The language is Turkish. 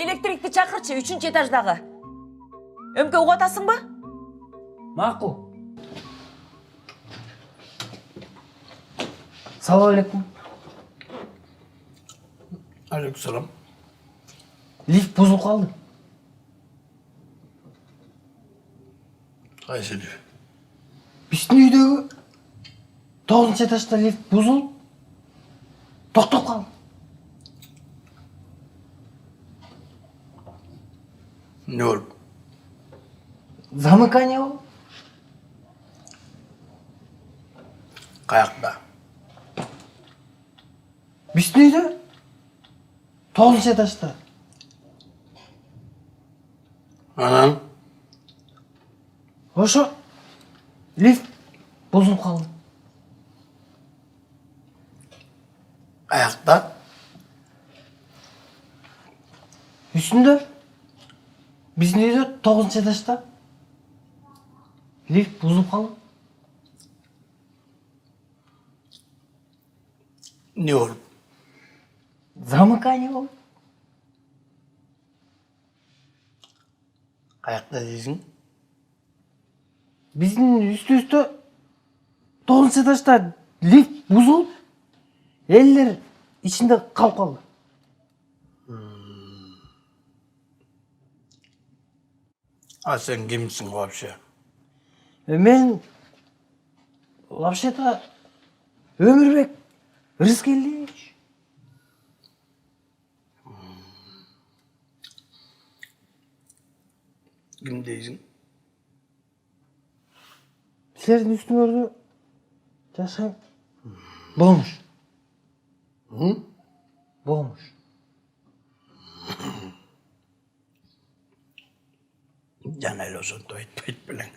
Elektrikti çakırçı 3. etajdagı. Ömke uğatasın mı? Maqul. Assalomu alaykum. Aleykümselam. Lift buzilib qoldi. Qaysi lift? Bizning uydagi 9-etajda lift buzilib to'xtab qoldi. Ne oldu? Zamыкание oldu. Kayakta. Bizning uyda 9-etajda. Anan. O'sha lift buzilib qoldi. Ayakta. Üstünde bizning uyda 9-etajda lift buzilib qoldi. Ne oldu? Zamыкание oldu. Kayakta değilsin. Bizning üstü 9-etajda lift buzilib, eller içinde qalib qoldi. Ha sen kimsin вообще? Men вообще-то Ömürbek Rızkelliç. Kim değilsin? Sizlerin üstünörde yaşayın. Bolmuş. Hı? Bolmuş. Canel olsun doyut bilen.